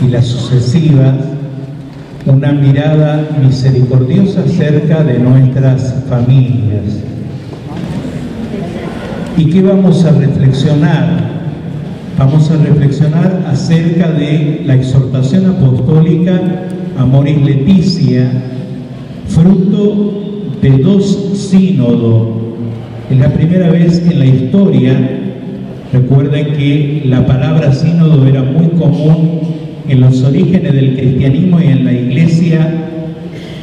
y las sucesivas, una mirada misericordiosa acerca de nuestras familias. ¿Y qué vamos a reflexionar? Vamos a reflexionar acerca de la exhortación apostólica Amoris Laetitia, fruto de 2 sínodos. Es la primera vez en la historia. Recuerden que la palabra sínodo era muy común en los orígenes del cristianismo y en la iglesia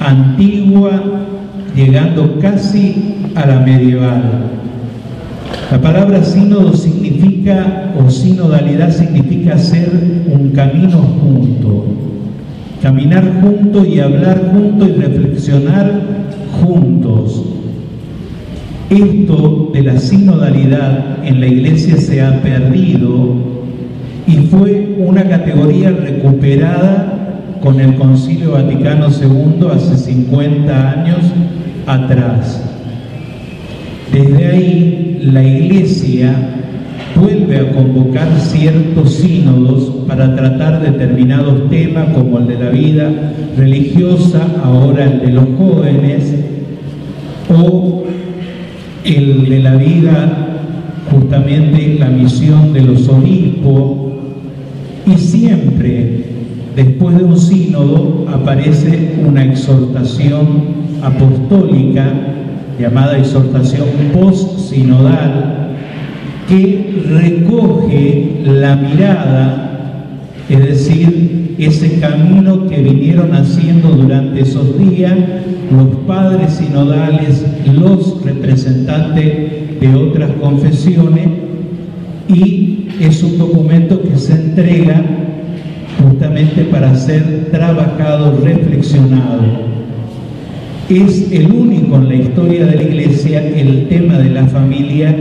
antigua, llegando casi a la medieval. La palabra sínodo significa, o sinodalidad significa hacer un camino junto, caminar juntos y hablar juntos y reflexionar juntos. Esto de la sinodalidad en la iglesia se ha perdido y fue una categoría recuperada con el Concilio Vaticano II hace 50 años atrás. Desde ahí la iglesia vuelve a convocar ciertos sínodos para tratar determinados temas, como el de la vida religiosa, ahora el de los jóvenes, o el de la vida, justamente la misión de los obispos, y siempre después de un sínodo aparece una exhortación apostólica llamada exhortación post-sinodal, que recoge la mirada, es decir, ese camino que vinieron haciendo durante esos días los padres sinodales, los representantes de otras confesiones, y es un documento que se entrega justamente para ser trabajado, reflexionado. Es el único en la historia de la Iglesia el tema de la familia,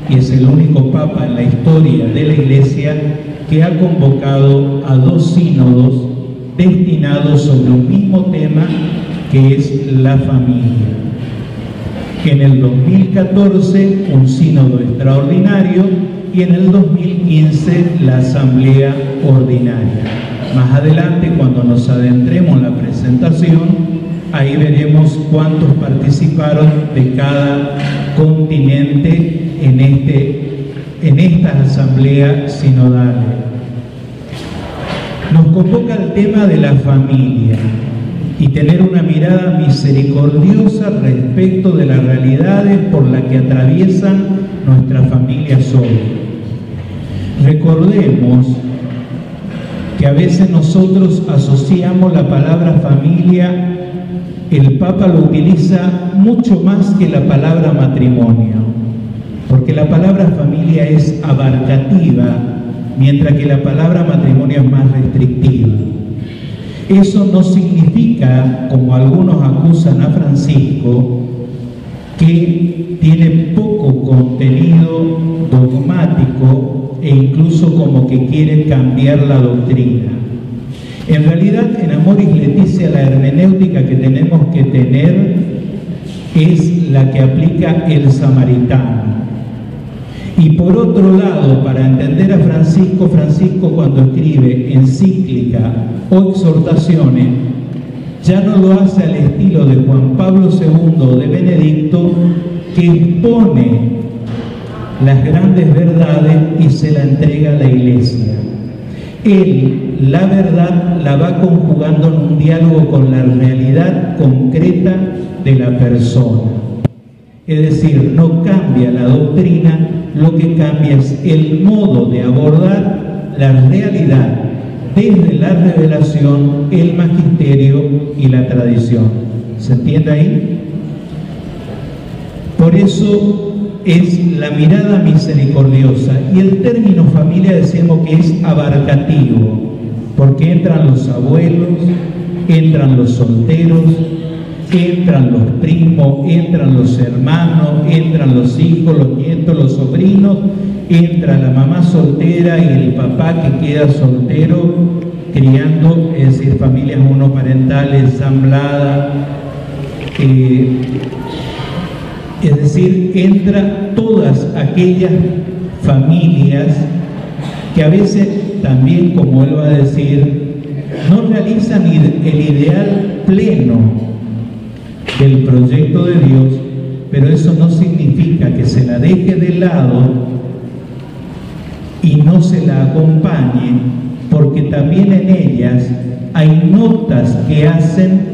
y es el único Papa en la historia de la Iglesia que ha convocado a 2 sínodos destinados sobre un mismo tema, que es la familia. En el 2014 un sínodo extraordinario y en el 2015 la asamblea ordinaria. Más adelante, cuando nos adentremos en la presentación, ahí veremos cuántos participaron de cada continente en estas asambleas sinodales. Nos convoca el tema de la familia y tener una mirada misericordiosa respecto de las realidades por las que atraviesan nuestras familias hoy. Recordemos que a veces nosotros asociamos la palabra familia, el Papa lo utiliza mucho más que la palabra matrimonio, porque la palabra familia es abarcativa, mientras que la palabra matrimonio es más restrictiva. Eso no significa, como algunos acusan a Francisco, que tiene poco contenido dogmático e incluso como que quiere cambiar la doctrina. En realidad, en Amoris Laetitia, la hermenéutica que tenemos que tener es la que aplica el samaritano. Y por otro lado, para entender a Francisco, cuando escribe encíclica o exhortaciones, ya no lo hace al estilo de Juan Pablo II o de Benedicto, que expone las grandes verdades y se la entrega a la Iglesia. Él, la verdad, la va conjugando en un diálogo con la realidad concreta de la persona. Es decir, no cambia la doctrina, lo que cambia es el modo de abordar la realidad desde la revelación, el magisterio y la tradición. ¿Se entiende ahí? Por eso es la mirada misericordiosa, y el término familia decimos que es abarcativo, porque entran los abuelos, entran los solteros, entran los primos, entran los hermanos, entran los hijos, los nietos, los sobrinos, entra la mamá soltera y el papá que queda soltero criando, es decir, familias monoparentales, ensambladas, es decir, entra todas aquellas familias que a veces también, como él va a decir, no realizan el ideal pleno del proyecto de Dios, pero eso no significa que se la deje de lado y no se la acompañe, porque también en ellas hay notas que hacen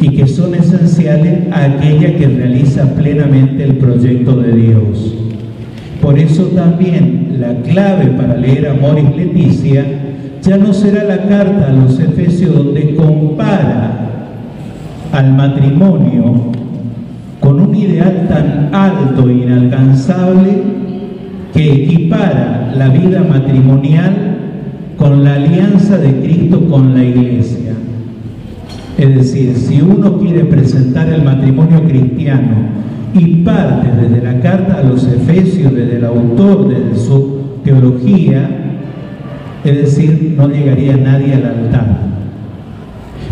y que son esenciales a aquella que realiza plenamente el proyecto de Dios. Por eso también la clave para leer Amoris Laetitia ya no será la carta a los Efesios, donde compara al matrimonio con un ideal tan alto e inalcanzable que equipara la vida matrimonial con la alianza de Cristo con la Iglesia. Es decir, si uno quiere presentar el matrimonio cristiano y parte desde la carta a los Efesios, desde el autor, desde su teología, es decir, no llegaría nadie al altar.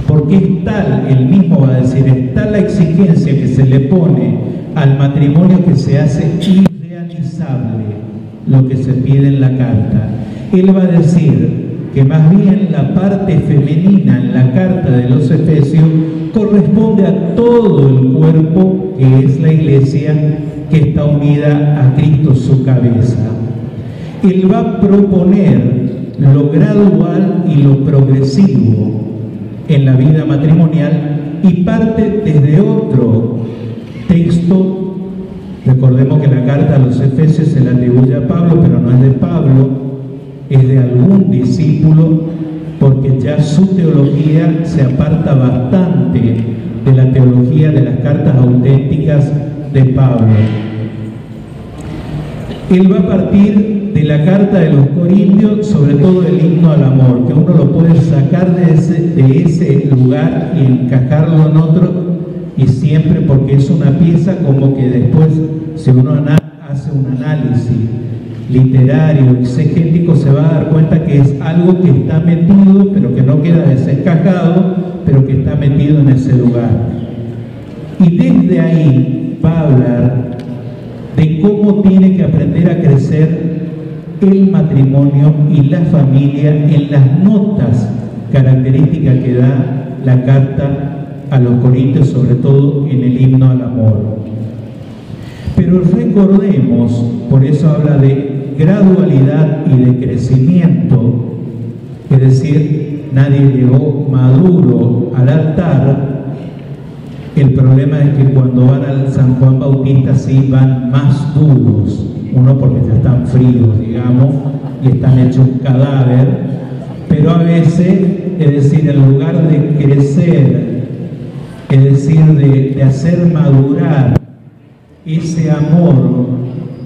Porque es tal, él mismo va a decir, es tal la exigencia que se le pone al matrimonio que se hace irrealizable lo que se pide en la carta. Él va a decir que más bien la parte femenina en la carta de los Efesios corresponde a todo el cuerpo que es la Iglesia, que está unida a Cristo su cabeza. Él va a proponer lo gradual y lo progresivo en la vida matrimonial y parte desde otro texto. Recordemos que la carta a los Efesios se le atribuye a Pablo, pero no es de Pablo, es de algún discípulo, porque ya su teología se aparta bastante de la teología de las cartas auténticas de Pablo. Él va a partir de la carta de los Corintios, sobre todo el himno al amor, que uno lo puede sacar de ese lugar y encajarlo en otro, y siempre, porque es una pieza como que después, si uno hace un análisis literario, exegético, se va a dar cuenta que es algo que está metido, pero que no queda desencajado, pero que está metido en ese lugar. Y desde ahí va a hablar de cómo tiene que aprender a crecer el matrimonio y la familia en las notas características que da la carta a los Corintios, sobre todo en el himno al amor. Pero recordemos, por eso habla de gradualidad y de crecimiento, es decir, nadie llegó maduro al altar. El problema es que cuando van al San Juan Bautista sí van más duros, uno porque ya están fríos, digamos, y están hechos un cadáver, pero a veces, es decir, en lugar de crecer, es decir, de hacer madurar ese amor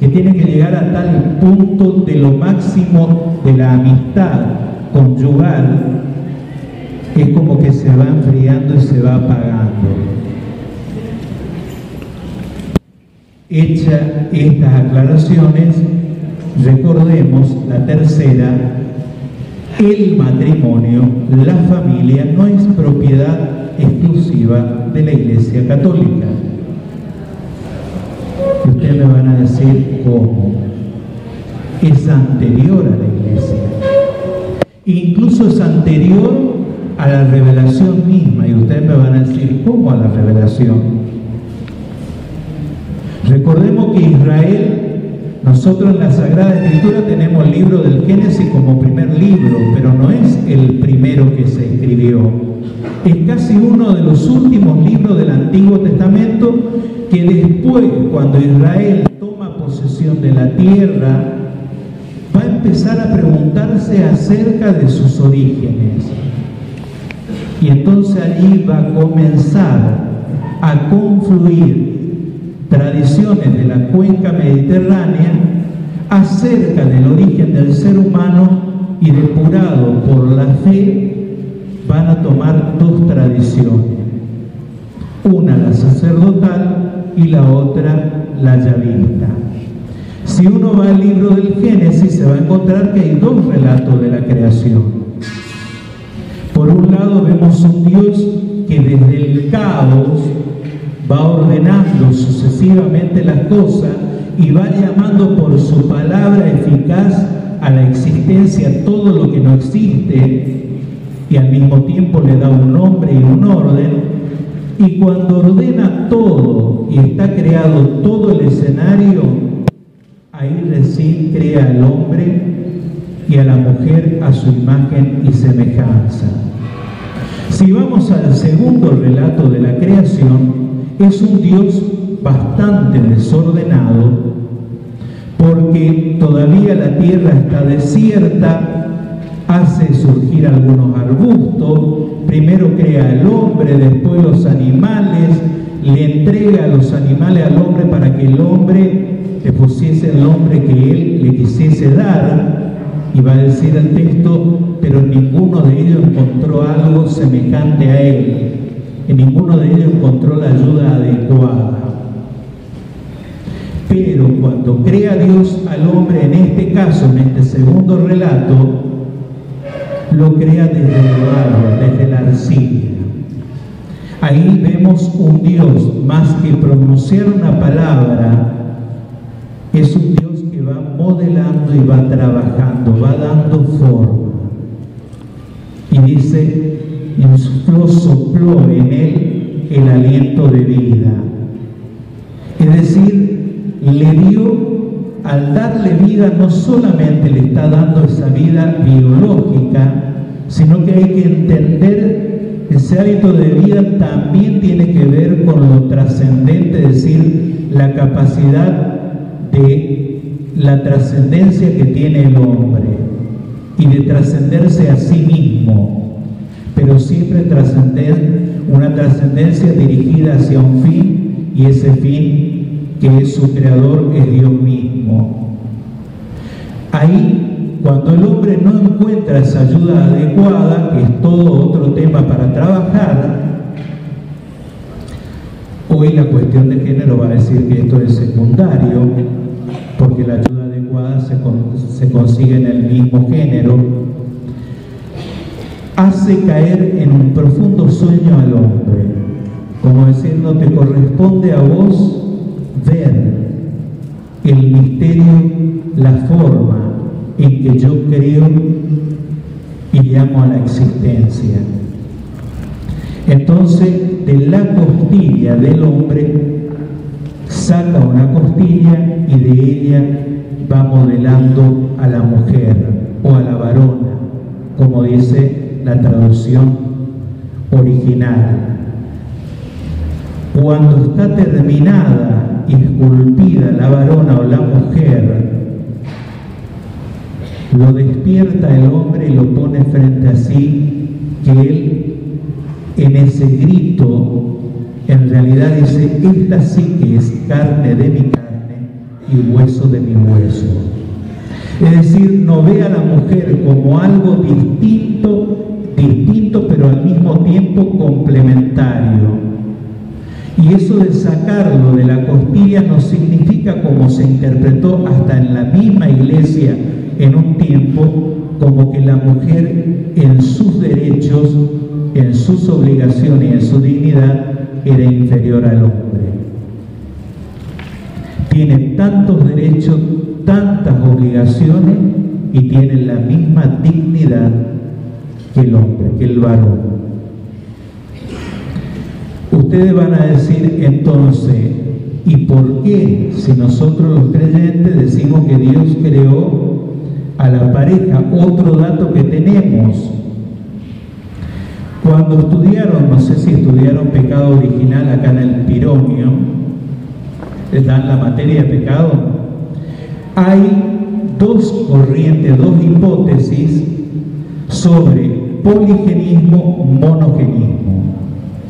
que tiene que llegar a tal punto de lo máximo de la amistad conyugal, es como que se va enfriando y se va apagando. Hechas estas aclaraciones, recordemos la tercera: el matrimonio, la familia, no es propiedad exclusiva de la Iglesia Católica. Ustedes me van a decir cómo. Es anterior a la Iglesia. Incluso es anterior a la revelación misma. Y ustedes me van a decir cómo a la revelación. Recordemos que Israel, nosotros en la Sagrada Escritura tenemos el libro del Génesis como primer libro, pero no es el primero que se escribió. Es casi uno de los últimos libros del Antiguo Testamento, que después, cuando Israel toma posesión de la tierra, va a empezar a preguntarse acerca de sus orígenes. Y entonces allí va a comenzar a confluir tradiciones de la cuenca mediterránea acerca del origen del ser humano, y depurado por la fe van a tomar dos tradiciones, una la sacerdotal y la otra la yavista. Si uno va al libro del Génesis, se va a encontrar que hay dos relatos de la creación. Por un lado vemos un Dios que desde el caos va ordenando sucesivamente las cosas y va llamando por su palabra eficaz a la existencia todo lo que no existe, y al mismo tiempo le da un nombre y un orden. Y cuando ordena todo y está creado todo el escenario, ahí recién crea al hombre y a la mujer a su imagen y semejanza. Si vamos al segundo relato de la creación, es un Dios bastante desordenado, porque todavía la tierra está desierta, hace surgir algunos arbustos, primero crea al hombre, después los animales, le entrega a los animales al hombre para que el hombre le pusiese el nombre que él le quisiese dar, y va a decir el texto, pero ninguno de ellos encontró algo semejante a él, en ninguno de ellos encontró la ayuda adecuada. Pero cuando crea Dios al hombre, en este caso, en este segundo relato, lo crea desde el barro, desde la arcilla. Ahí vemos un Dios, más que pronunciar una palabra, es un Dios que va modelando y va trabajando, va dando forma. Y dice, sopló en él el aliento de vida. Es decir, le dio, al darle vida, no solamente le está dando esa vida biológica, sino que hay que entender que ese hábito de vida también tiene que ver con lo trascendente, es decir, la capacidad de la trascendencia que tiene el hombre y de trascenderse a sí mismo, pero siempre trascender una trascendencia dirigida hacia un fin, y ese fin que es su creador es Dios mismo. Ahí, cuando el hombre no encuentra esa ayuda adecuada, que es todo otro tema para trabajar, hoy la cuestión de género va a decir que esto es secundario, porque la ayuda adecuada se consigue en el mismo género, hace caer en un profundo sueño al hombre, como diciendo, te corresponde a vos ver el misterio, la forma en que yo creo y llamo a la existencia. Entonces, de la costilla del hombre saca una costilla y de ella va modelando a la mujer o a la varona, como dice la traducción original. Cuando está terminada y esculpida la varona o la mujer, lo despierta el hombre y lo pone frente a sí, que él en ese grito en realidad dice, esta sí que es carne de mi carne y hueso de mi hueso. Es decir, no ve a la mujer como algo distinto, pero al mismo tiempo complementario. Y eso de sacarlo de la costilla no significa, como se interpretó hasta en la misma iglesia en un tiempo, como que la mujer en sus derechos, en sus obligaciones y en su dignidad era inferior al hombre. Tiene tantos derechos, tantas obligaciones y tiene la misma dignidad que el hombre, que el varón. Ustedes van a decir entonces, ¿y por qué si nosotros los creyentes decimos que Dios creó a la pareja? Otro dato que tenemos, cuando estudiaron, no sé si estudiaron pecado original acá en el Pironio, les dan la materia de pecado, hay dos corrientes, dos hipótesis sobre poligenismo, monogenismo,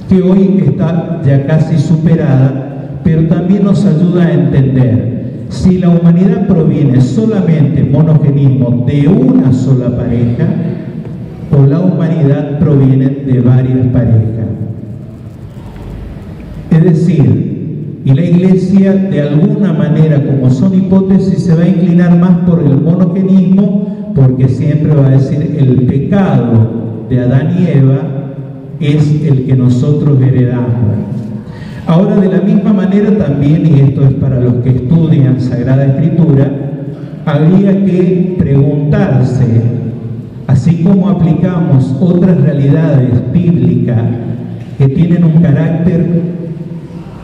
que hoy está ya casi superada, pero también nos ayuda a entender si la humanidad proviene solamente, monogenismo, de una sola pareja, o la humanidad proviene de varias parejas. Es decir, y la Iglesia de alguna manera, como son hipótesis, se va a inclinar más por el monogenismo, porque siempre va a decir el pecado de Adán y Eva es el que nosotros heredamos. Ahora, de la misma manera también, y esto es para los que estudian Sagrada Escritura, habría que preguntarse, así como cómo aplicamos otras realidades bíblicas que tienen un carácter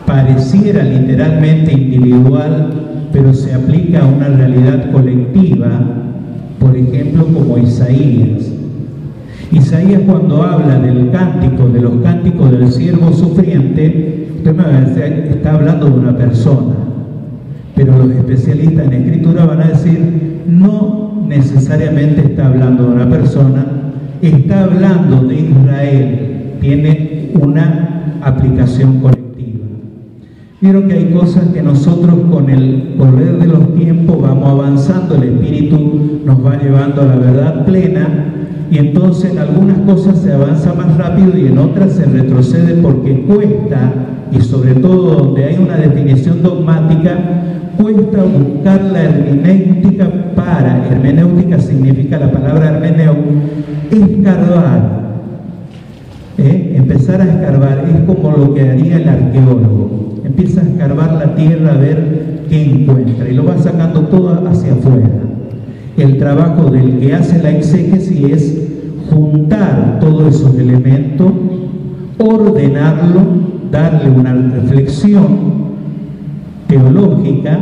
pareciera literalmente individual, pero se aplica a una realidad colectiva, por ejemplo, como Isaías. Isaías, cuando habla del cántico, de los cánticos del siervo sufriente, usted me va a decir, está hablando de una persona, pero los especialistas en escritura van a decir, no necesariamente está hablando de una persona, está hablando de Israel, tiene una aplicación colectiva. Vieron que hay cosas que nosotros con el correr de los tiempos vamos avanzando, el Espíritu nos va llevando a la verdad plena, y entonces en algunas cosas se avanza más rápido y en otras se retrocede porque cuesta, y sobre todo donde hay una definición dogmática, cuesta buscar la hermenéutica para, hermenéutica significa la palabra hermeneu, escarbar. Empezar a escarbar es como lo que haría el arqueólogo. Empieza a escarbar la tierra a ver qué encuentra y lo va sacando todo hacia afuera. El trabajo del que hace la exégesis es juntar todos esos elementos, ordenarlo, darle una reflexión teológica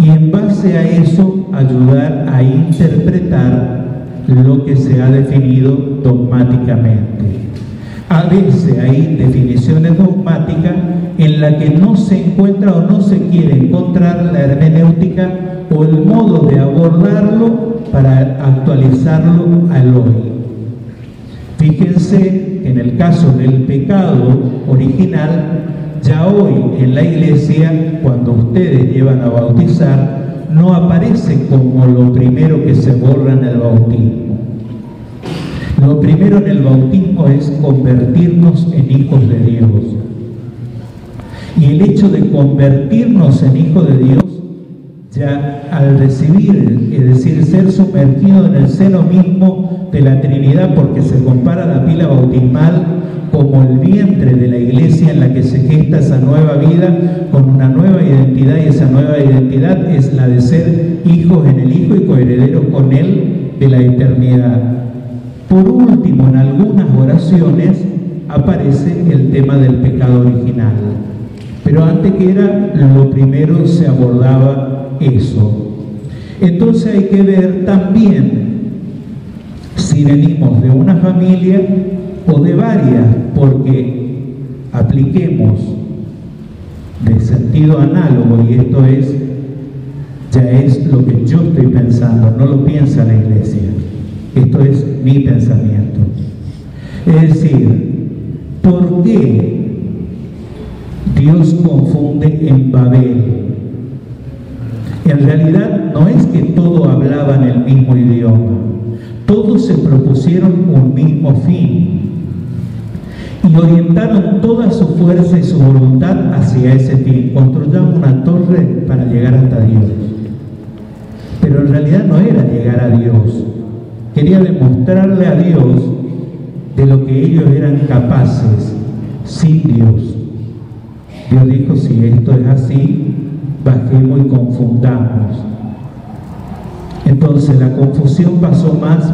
y en base a eso ayudar a interpretar lo que se ha definido dogmáticamente. A veces hay definiciones dogmáticas en las que no se encuentra o no se quiere encontrar la hermenéutica o el modo de abordarlo para actualizarlo al hoy. Fíjense que en el caso del pecado original, ya hoy en la iglesia, cuando ustedes llevan a bautizar, no aparece como lo primero que se borra en el bautismo. Lo primero en el bautismo es convertirnos en hijos de Dios. Y el hecho de convertirnos en hijos de Dios, ya al recibir, es decir, ser sumergido en el seno mismo de la Trinidad, porque se compara la pila bautismal como el vientre de la iglesia en la que se gesta esa nueva vida con una nueva identidad, y esa nueva identidad es la de ser hijos en el Hijo y coherederos con Él de la eternidad. Por último, en algunas oraciones aparece el tema del pecado original, pero antes que era lo primero se abordaba eso. Entonces hay que ver también si venimos de una familia o de varias, porque apliquemos de sentido análogo, y esto ya es lo que yo estoy pensando, no lo piensa la iglesia. Esto es mi pensamiento. Es decir, ¿por qué Dios confunde en Babel? En realidad no es que todos hablaban el mismo idioma, todos se propusieron un mismo fin y orientaron toda su fuerza y su voluntad hacia ese fin. Construyamos una torre para llegar hasta Dios. Pero en realidad no era llegar a Dios. Quería demostrarle a Dios de lo que ellos eran capaces sin Dios. Dios dijo, si esto es así, bajemos y confundamos. Entonces la confusión pasó más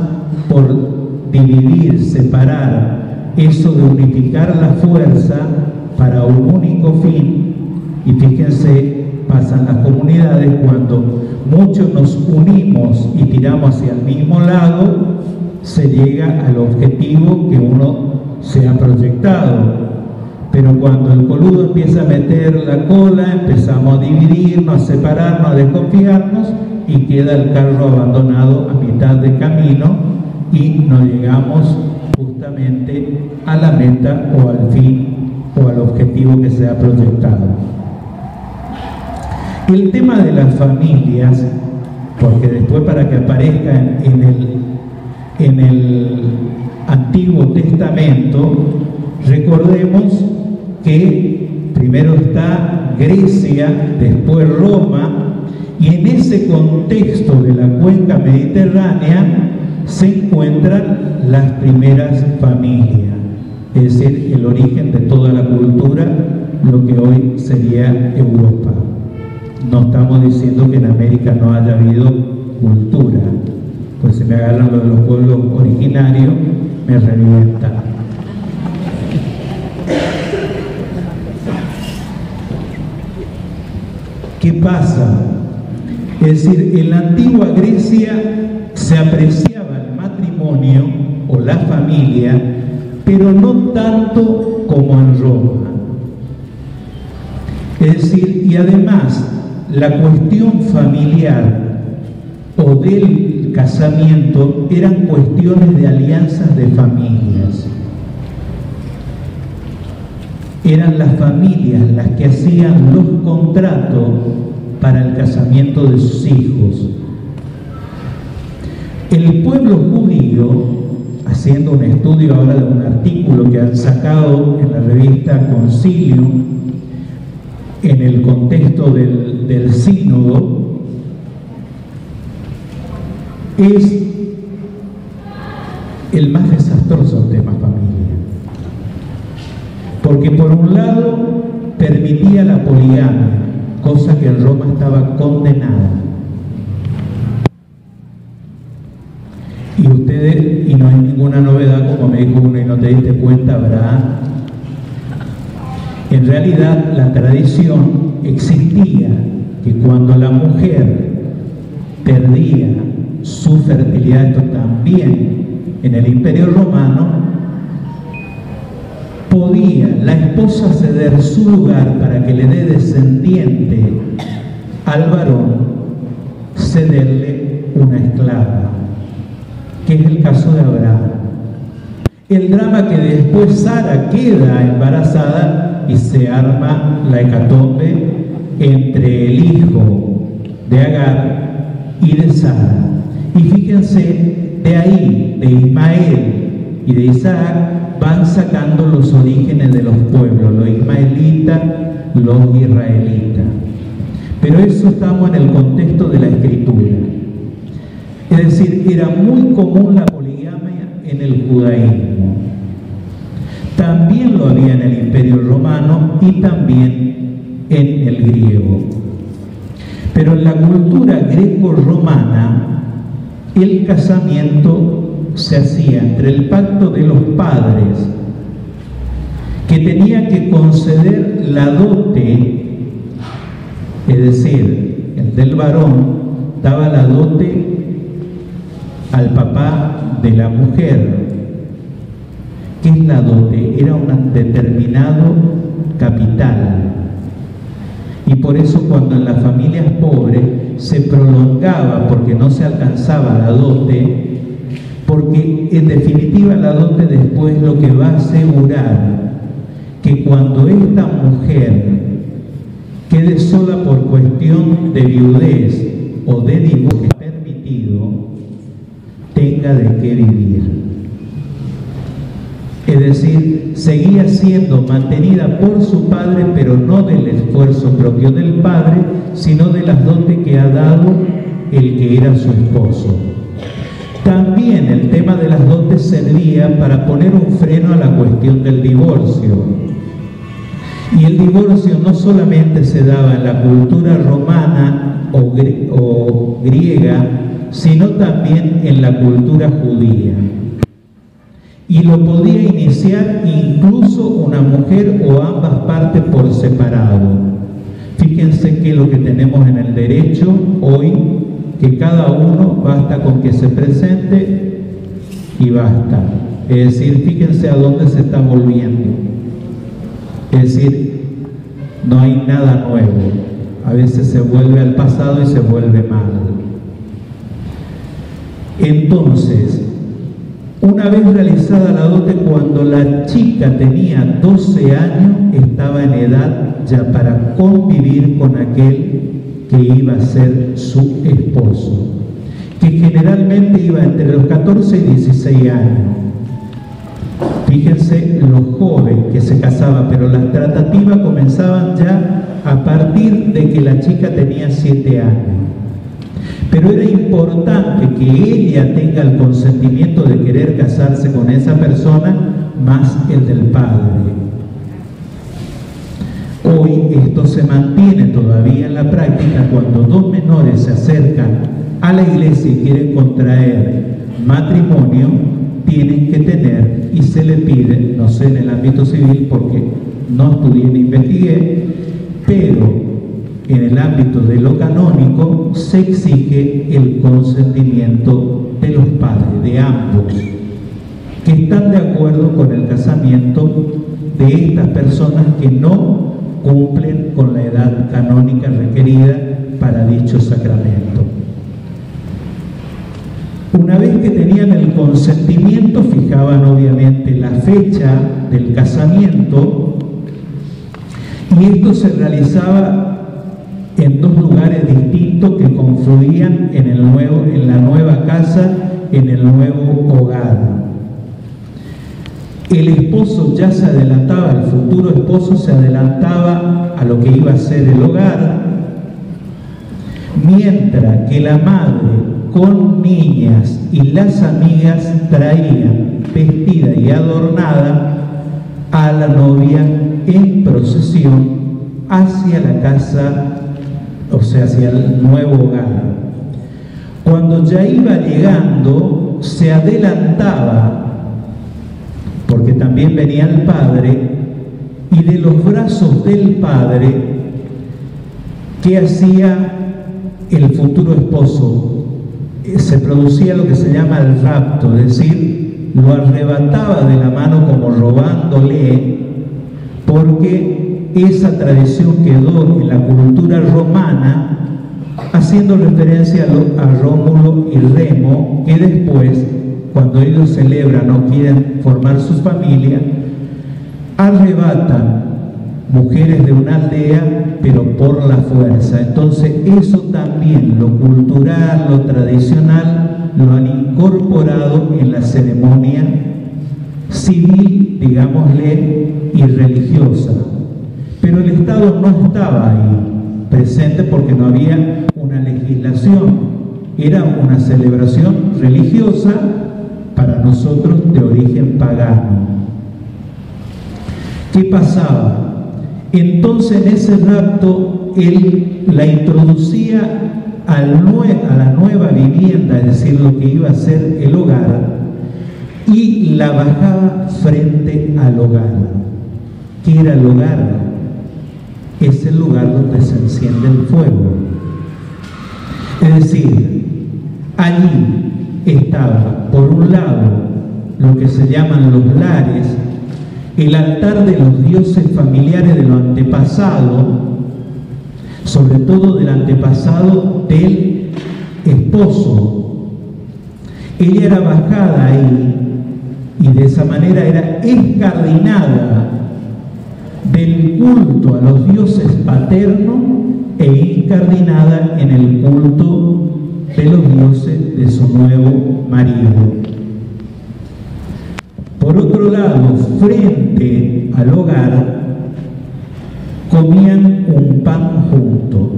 por dividir, separar, eso de unificar la fuerza para un único fin. Y fíjense, pasan las comunidades cuando muchos nos unimos y tiramos hacia el mismo lado, se llega al objetivo que uno se ha proyectado. Pero cuando el coludo empieza a meter la cola, empezamos a dividirnos, a separarnos, a desconfiarnos, y queda el carro abandonado a mitad de camino y no llegamos justamente a la meta o al fin o al objetivo que se ha proyectado. El tema de las familias, porque después para que aparezca en el Antiguo Testamento, recordemos que primero está Grecia, después Roma, y en ese contexto de la cuenca mediterránea se encuentran las primeras familias, es decir, el origen de toda la cultura, lo que hoy sería Europa. No estamos diciendo que en América no haya habido cultura, pues si me agarran lo de los pueblos originarios, me revientan. ¿Qué pasa? Es decir, en la antigua Grecia se apreciaba el matrimonio o la familia, pero no tanto como en Roma. Es decir, y además la cuestión familiar o del casamiento eran cuestiones de alianzas de familias. Eran las familias las que hacían los contratos para el casamiento de sus hijos. El pueblo judío, haciendo un estudio ahora de un artículo que han sacado en la revista Concilium, en el contexto del sínodo, es el más desastroso tema familia. Porque por un lado permitía la poligamia, cosa que en Roma estaba condenada. Y no hay ninguna novedad, como me dijo uno y no te diste cuenta, Abraham. En realidad la tradición existía que cuando la mujer perdía su fertilidad, esto también en el Imperio Romano, podía la esposa ceder su lugar para que le dé descendiente al varón, cederle una esclava, que es el caso de Abraham. El drama que después Sara queda embarazada y se arma la hecatombe entre el hijo de Agar y de Sara. Y fíjense, de ahí, de Ismael y de Isaac, van sacando los orígenes de los pueblos, los ismaelitas, los israelitas. Pero eso estamos en el contexto de la Escritura. Es decir, era muy común la poligamia en el judaísmo. También lo había en el Imperio Romano y también en el griego. Pero en la cultura greco-romana, el casamiento se hacía entre el pacto de los padres, que tenían que conceder la dote, es decir, el del varón daba la dote al papá de la mujer. ¿Qué es la dote? Era un determinado capital. Y por eso cuando en las familias pobres se prolongaba porque no se alcanzaba la dote, porque en definitiva la dote después lo que va a asegurar que cuando esta mujer quede sola por cuestión de viudez o de divorcio permitido, tenga de qué vivir. Es decir, seguía siendo mantenida por su padre, pero no del esfuerzo propio del padre, sino de las dotes que ha dado el que era su esposo. También el tema de las dotes servía para poner un freno a la cuestión del divorcio. Y el divorcio no solamente se daba en la cultura romana o griega, sino también en la cultura judía. Y lo podía iniciar incluso una mujer o ambas partes por separado. Fíjense que lo que tenemos en el derecho hoy, que cada uno basta con que se presente y basta. Es decir, fíjense a dónde se está volviendo. Es decir, no hay nada nuevo. A veces se vuelve al pasado y se vuelve mal. Entonces, una vez realizada la dote, cuando la chica tenía 12 años, estaba en edad ya para convivir con aquel que iba a ser su esposo, que generalmente iba entre los 14 y 16 años. Fíjense los jóvenes que se casaban, pero las tratativas comenzaban ya a partir de que la chica tenía 7 años. Pero era importante que ella tenga el consentimiento de querer casarse con esa persona, más el del padre. Hoy esto se mantiene todavía en la práctica cuando dos menores se acercan a la iglesia y quieren contraer matrimonio, tienen que tener, y se le pide, no sé en el ámbito civil porque no estudié ni investigué, pero en el ámbito de lo canónico se exige el consentimiento de los padres, de ambos, que están de acuerdo con el casamiento de estas personas que no cumplen con la edad canónica requerida para dicho sacramento. Una vez que tenían el consentimiento, fijaban obviamente la fecha del casamiento, y esto se realizaba en dos lugares distintos que confluían en la nueva casa, en el nuevo hogar. El esposo ya se adelantaba, el futuro esposo se adelantaba a lo que iba a ser el hogar, mientras que la madre con niñas y las amigas traían vestida y adornada a la novia en procesión hacia la casa, o sea, hacia el nuevo hogar. Cuando ya iba llegando, se adelantaba, porque también venía el padre, y de los brazos del padre, ¿qué hacía el futuro esposo? Se producía lo que se llama el rapto, es decir, lo arrebataba de la mano como robándole, porque esa tradición quedó en la cultura romana, haciendo referencia a Rómulo y Remo, que después, cuando ellos celebran o quieren formar su familia, arrebatan mujeres de una aldea, pero por la fuerza. Entonces eso también, lo cultural, lo tradicional, lo han incorporado en la ceremonia civil, digámosle, y religiosa. Pero el Estado no estaba ahí presente porque no había una legislación. Era una celebración religiosa para nosotros de origen pagano. ¿Qué pasaba? Entonces en ese rapto él la introducía a la nueva vivienda, es decir, lo que iba a ser el hogar, y la bajaba frente al hogar. ¿Qué era el hogar? Es el lugar donde se enciende el fuego. Es decir, allí estaba, por un lado, lo que se llaman los lares, el altar de los dioses familiares de lo antepasado, sobre todo del antepasado del esposo. Ella era bajada ahí y de esa manera era escardinada del culto a los dioses paternos e incardinada en el culto de los dioses de su nuevo marido. Por otro lado, frente al hogar, comían un pan junto.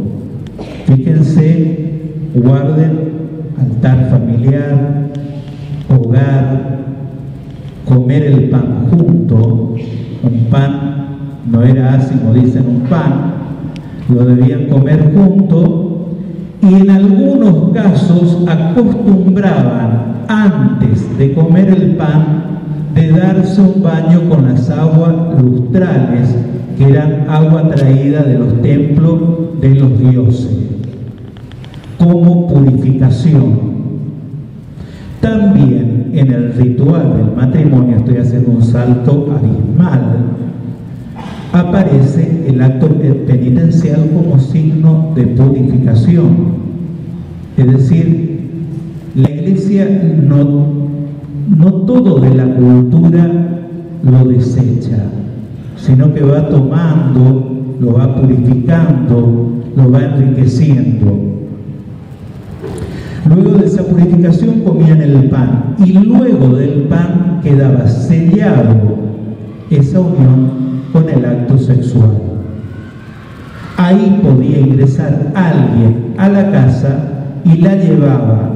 Fíjense, guarden altar familiar, hogar, comer el pan junto. Un pan no era así como dicen un pan, lo debían comer junto, y en algunos casos acostumbraban, antes de comer el pan, de darse un baño con las aguas lustrales, que eran agua traída de los templos de los dioses, como purificación. También en el ritual del matrimonio, estoy haciendo un salto abismal, aparece el acto penitencial como signo de purificación. Es decir, la Iglesia no todo de la cultura lo desecha, sino que va tomando, lo va purificando, lo va enriqueciendo. Luego de esa purificación comían el pan, y luego del pan quedaba sellado esa unión con el acto sexual. Ahí podía ingresar alguien a la casa y la llevaba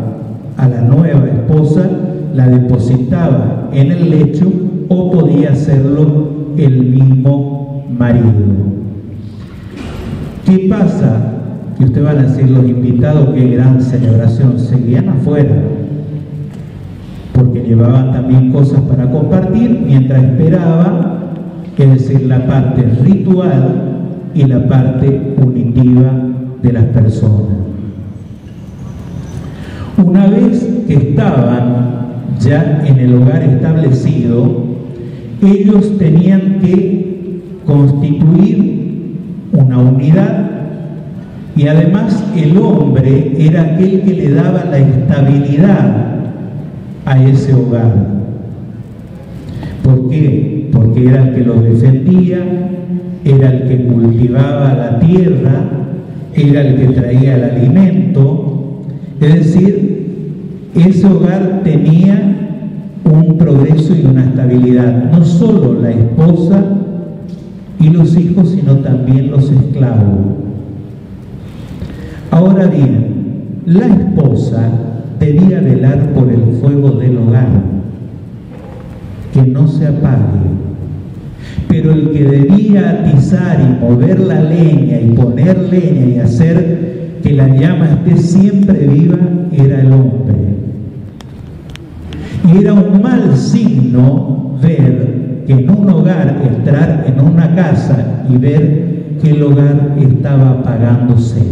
a la nueva esposa, la depositaba en el lecho, o podía hacerlo el mismo marido. ¿Qué pasa? Y ustedes van a decir, los invitados, qué gran celebración, seguían afuera, porque llevaban también cosas para compartir mientras esperaban, es decir, la parte ritual y la parte unitiva de las personas. Una vez que estaban ya en el hogar establecido, ellos tenían que constituir una unidad, y además el hombre era aquel que le daba la estabilidad a ese hogar. ¿Por qué? Porque era el que lo defendía, era el que cultivaba la tierra, era el que traía el alimento. Es decir, ese hogar tenía un progreso y una estabilidad, no solo la esposa y los hijos, sino también los esclavos. Ahora bien, la esposa debía velar por el fuego del hogar, que no se apague, pero el que debía atizar y mover la leña y poner leña y hacer que la llama esté siempre viva era el hombre. Y era un mal signo ver que en un hogar, entrar en una casa y ver que el hogar estaba apagándose.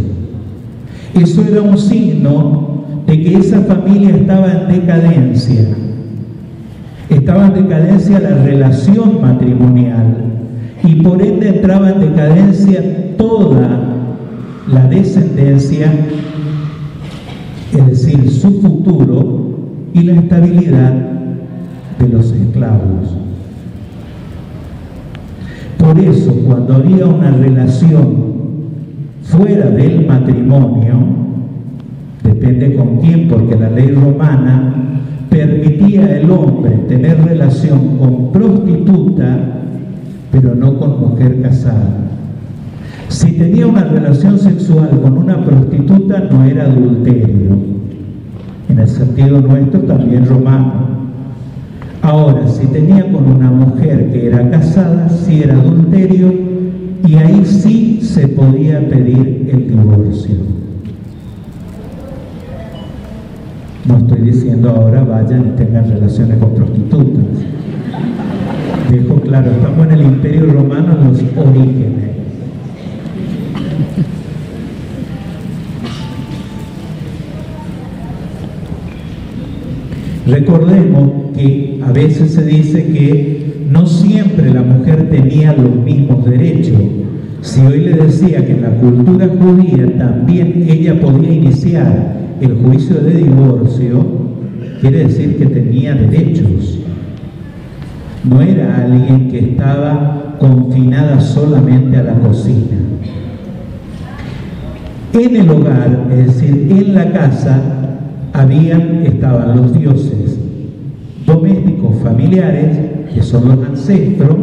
Eso era un signo de que esa familia estaba en decadencia. Estaba en decadencia la relación matrimonial y por ende entraba en decadencia toda la descendencia, es decir, su futuro y la estabilidad de los esclavos. Por eso, cuando había una relación fuera del matrimonio, depende con quién, porque la ley romana permitía al hombre tener relación con prostituta, pero no con mujer casada. Si tenía una relación sexual con una prostituta, no era adulterio, en el sentido nuestro también romano. Ahora, si tenía con una mujer que era casada, sí era adulterio, y ahí sí se podía pedir el divorcio. No estoy diciendo ahora vayan y tengan relaciones con prostitutas. Dejo claro, estamos en el Imperio Romano en los orígenes. Recordemos que a veces se dice que no siempre la mujer tenía los mismos derechos. Si hoy le decía que en la cultura judía también ella podía iniciar el juicio de divorcio, quiere decir que tenía derechos. No era alguien que estaba confinada solamente a la cocina. En el hogar, es decir, en la casa, estaban los dioses domésticos familiares, que son los ancestros,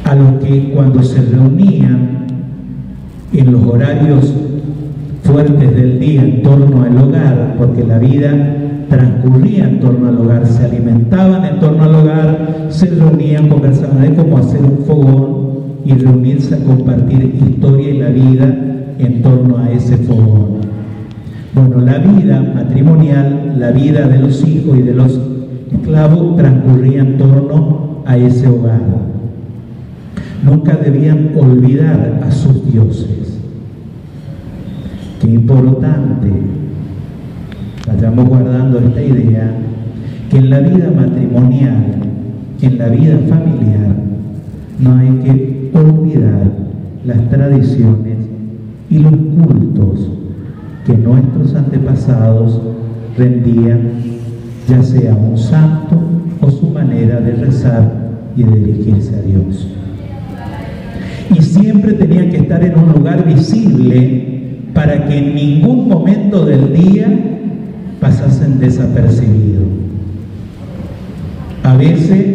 a los que cuando se reunían en los horarios fuertes del día en torno al hogar, porque la vida transcurría en torno al hogar, se alimentaban en torno al hogar, se reunían, conversaban, es como hacer un fogón y reunirse a compartir historia y la vida en torno a ese fogón. Bueno, la vida matrimonial, la vida de los hijos y de los esclavos transcurría en torno a ese hogar. Nunca debían olvidar a sus dioses. Qué importante, vayamos guardando esta idea, que en la vida matrimonial, en la vida familiar, no hay que olvidar las tradiciones y los cultos que nuestros antepasados rendían, ya sea un santo o su manera de rezar y de dirigirse a Dios. Y siempre tenían que estar en un lugar visible para que en ningún momento del día pasasen desapercibidos. A veces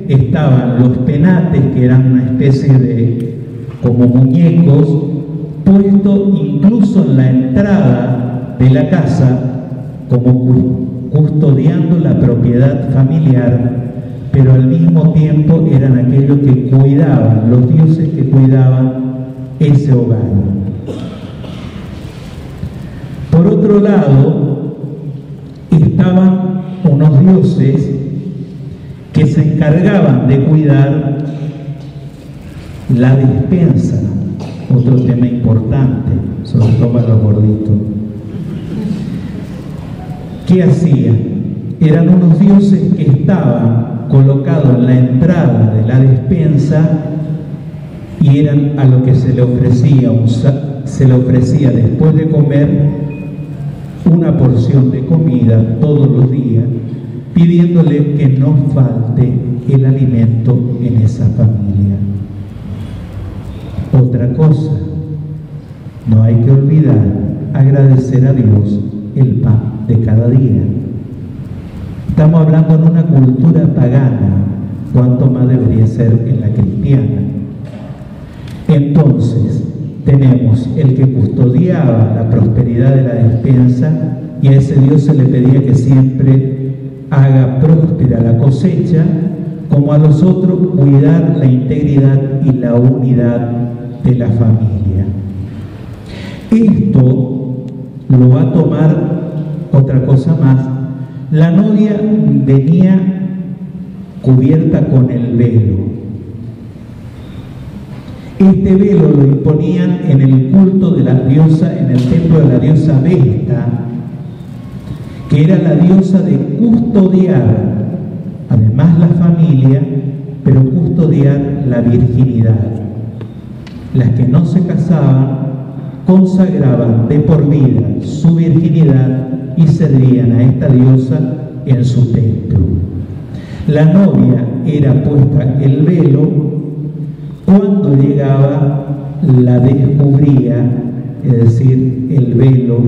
estaban los penates, que eran una especie de como muñecos, puestos incluso en la entrada de la casa, como custodiando la propiedad familiar, pero al mismo tiempo eran aquellos que cuidaban, los dioses que cuidaban ese hogar. Por otro lado, estaban unos dioses que se encargaban de cuidar la despensa, otro tema importante, sobre todo para los gorditos. ¿Qué hacían? Eran unos dioses que estaban colocados en la entrada de la despensa y eran a lo que se le ofrecía después de comer una porción de comida todos los días, pidiéndole que no falte el alimento en esa familia. Otra cosa, no hay que olvidar agradecer a Dios el pan de cada día. Estamos hablando en una cultura pagana, cuanto más debería ser en la cristiana. Entonces, tenemos el que custodiaba la prosperidad de la despensa y a ese Dios se le pedía que siempre haga próspera la cosecha, como a los otros cuidar la integridad y la unidad de la familia. Esto lo va a tomar otra cosa más. La novia venía cubierta con el velo. Este velo lo imponían en el culto de la diosa, en el templo de la diosa Vesta, que era la diosa de custodiar, además la familia, pero custodiar la virginidad. Las que no se casaban consagraban de por vida su virginidad y servían a esta diosa en su templo. La novia era puesta el velo. Cuando llegaba, la descubría, es decir, el velo,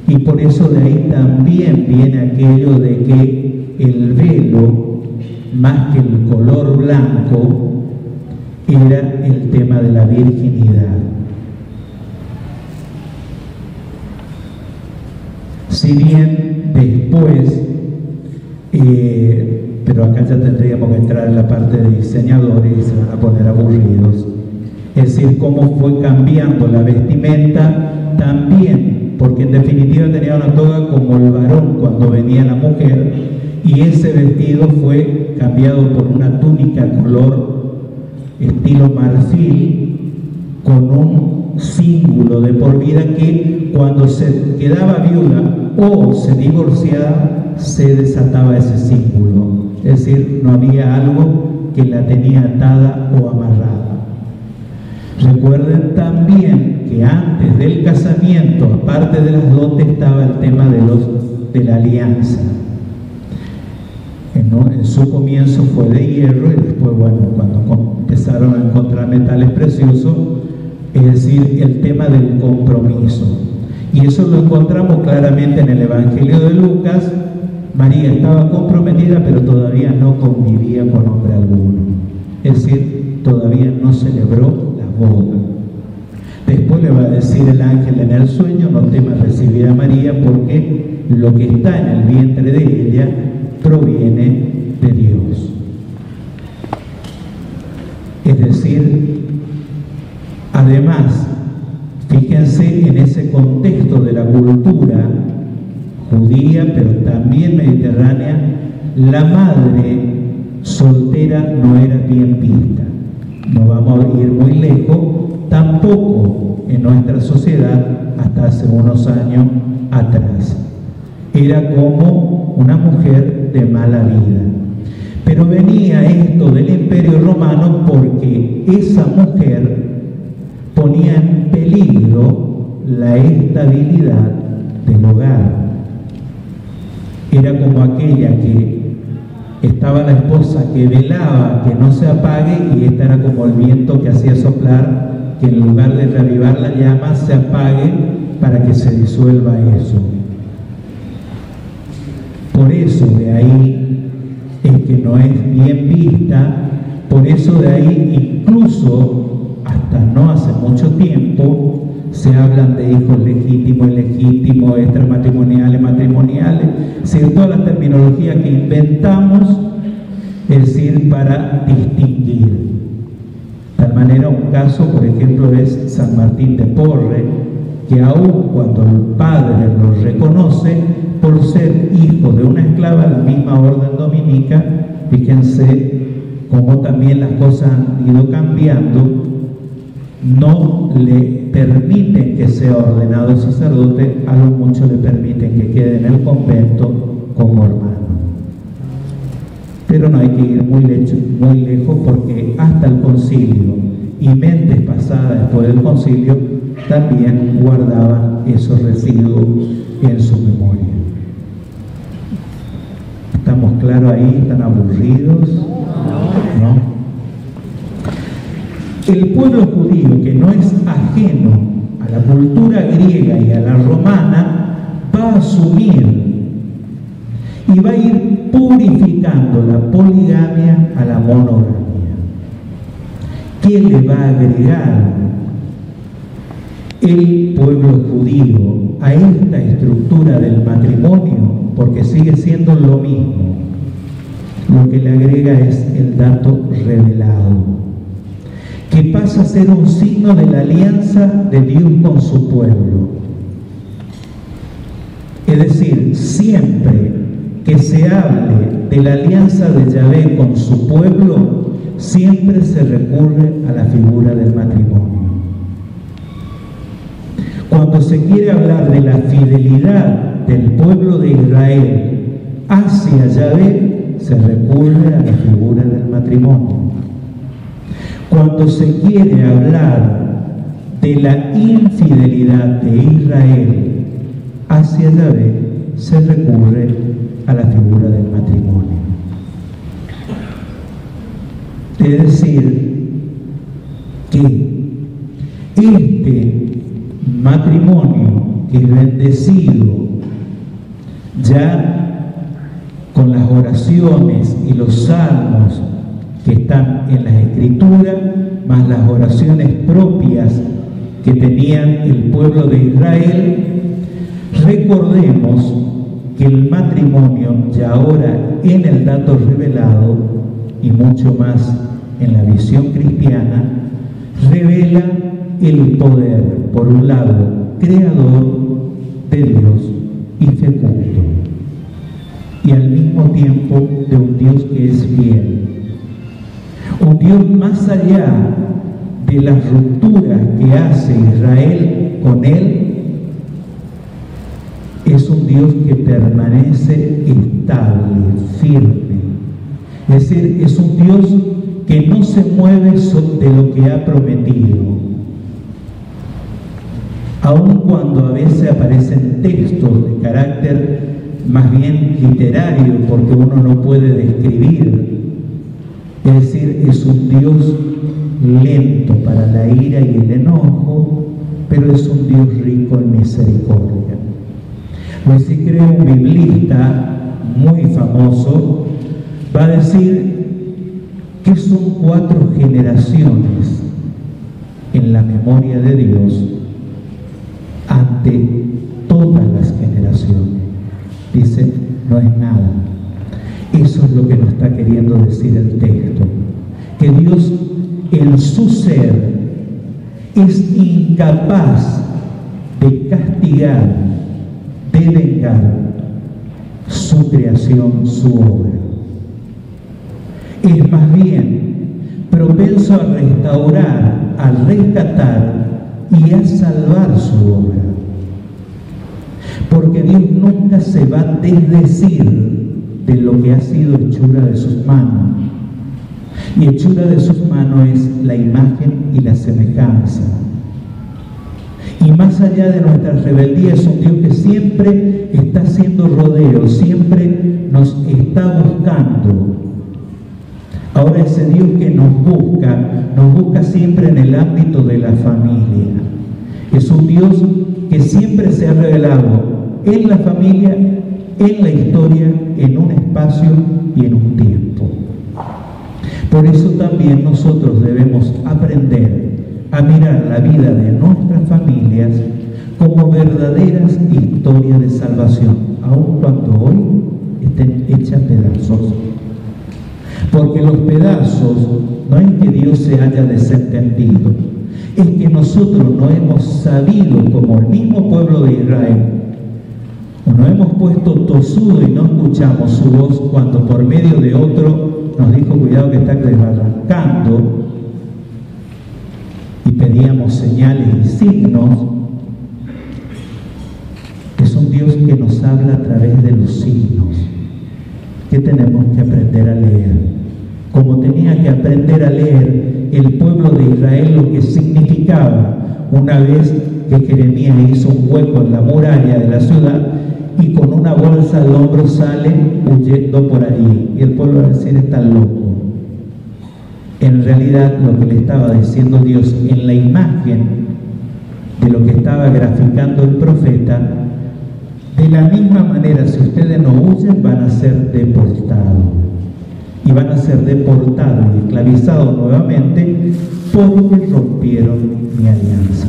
y por eso de ahí también viene aquello de que el velo, más que el color blanco, era el tema de la virginidad. Si bien después, pero acá ya tendríamos que entrar en la parte de diseñadores y se van a poner aburridos. Es decir, cómo fue cambiando la vestimenta también, porque en definitiva tenía una toga como el varón cuando venía la mujer, y ese vestido fue cambiado por una túnica color estilo marfil, con un símbolo de por vida que cuando se quedaba viuda o se divorciaba, se desataba ese símbolo. Es decir, no había algo que la tenía atada o amarrada. Recuerden también que antes del casamiento, aparte de las dotes, estaba el tema de la alianza. En su comienzo fue de hierro y después, bueno, cuando empezaron a encontrar metales preciosos, es decir, el tema del compromiso. Y eso lo encontramos claramente en el Evangelio de Lucas. María estaba comprometida, pero todavía no convivía con hombre alguno. Es decir, todavía no celebró la boda. Después le va a decir el ángel en el sueño: no temas recibir a María, porque lo que está en el vientre de ella proviene de Dios. Es decir, además, fíjense en ese contexto de la cultura judía, pero también mediterránea, la madre soltera no era bien vista. No vamos a ir muy lejos, tampoco en nuestra sociedad hasta hace unos años atrás. Era como una mujer de mala vida. Pero venía esto del Imperio Romano porque esa mujer ponía en peligro la estabilidad del hogar. Era como aquella que estaba la esposa que velaba que no se apague, y esta era como el viento que hacía soplar que en lugar de reavivar la llama se apague para que se disuelva eso. Por eso de ahí es que no es bien vista, por eso de ahí incluso hasta no hace mucho tiempo se hablan de hijos legítimos, ilegítimos, extramatrimoniales, matrimoniales, es decir, todas las terminologías que inventamos, es decir, para distinguir. De tal manera, un caso, por ejemplo, es San Martín de Porres, que aun cuando el padre los reconoce por ser hijos de una esclava de la misma orden dominica, fíjense cómo también las cosas han ido cambiando, no le permiten que sea ordenado sacerdote, a lo mucho le permiten que quede en el convento como hermano. Pero no hay que ir muy lejos, porque hasta el concilio y mentes pasadas después del concilio también guardaban esos residuos en su memoria. ¿Estamos claros ahí? ¿Están aburridos? ¿No? El pueblo judío, que no es ajeno a la cultura griega y a la romana, va a asumir y va a ir purificando la poligamia a la monogamia. ¿Qué le va a agregar el pueblo judío a esta estructura del matrimonio? Porque sigue siendo lo mismo. Lo que le agrega es el dato revelado, que pasa a ser un signo de la alianza de Dios con su pueblo. Es decir, siempre que se hable de la alianza de Yahvé con su pueblo, siempre se recurre a la figura del matrimonio. Cuando se quiere hablar de la fidelidad del pueblo de Israel hacia Yahvé, se recurre a la figura del matrimonio. Cuando se quiere hablar de la infidelidad de Israel hacia Yahvé, se recurre a la figura del matrimonio. Es decir, que este matrimonio que es bendecido ya con las oraciones y los salmos que están en las Escrituras, más las oraciones propias que tenían el pueblo de Israel, recordemos que el matrimonio ya ahora en el dato revelado y mucho más en la visión cristiana, revela el poder, por un lado, creador de Dios y fecundo, y al mismo tiempo de un Dios que es fiel. Un Dios más allá de las rupturas que hace Israel con Él, es un Dios que permanece estable, firme. Es decir, es un Dios que no se mueve de lo que ha prometido. Aun cuando a veces aparecen textos de carácter más bien literario, porque uno no puede describir. Es decir, es un Dios lento para la ira y el enojo, pero es un Dios rico en misericordia. Pues si cree un biblista muy famoso, va a decir que son 4 generaciones en la memoria de Dios ante todas las generaciones. Dice, no es nada. Eso es lo que nos está queriendo decir el texto, que Dios en su ser es incapaz de castigar, de vengar su creación, su obra. Es más bien propenso a restaurar, a rescatar y a salvar su obra. Porque Dios nunca se va a desdecir de lo que ha sido hechura de sus manos. Y hechura de sus manos es la imagen y la semejanza. Y más allá de nuestras rebeldías, es un Dios que siempre está haciendo rodeos, siempre nos está buscando. Ahora ese Dios que nos busca siempre en el ámbito de la familia. Es un Dios que siempre se ha revelado en la familia, en la historia, en un espacio y en un tiempo. Por eso también nosotros debemos aprender a mirar la vida de nuestras familias como verdaderas historias de salvación, aun cuando hoy estén hechas pedazos. Porque los pedazos no es que Dios se haya desentendido, es que nosotros no hemos sabido, como el mismo pueblo de Israel, o nos hemos puesto tosudo y no escuchamos su voz cuando por medio de otro nos dijo: cuidado que está desbarrancando, y pedíamos señales y signos. Es un Dios que nos habla a través de los signos, que tenemos que aprender a leer, como tenía que aprender a leer el pueblo de Israel lo que significaba una vez que Jeremías hizo un hueco en la muralla de la ciudad y con una bolsa al hombro sale huyendo por ahí, y el pueblo va a decir: está loco. En realidad, lo que le estaba diciendo Dios en la imagen de lo que estaba graficando el profeta: de la misma manera, si ustedes no huyen, van a ser deportados, y van a ser deportados y esclavizados nuevamente porque rompieron mi alianza.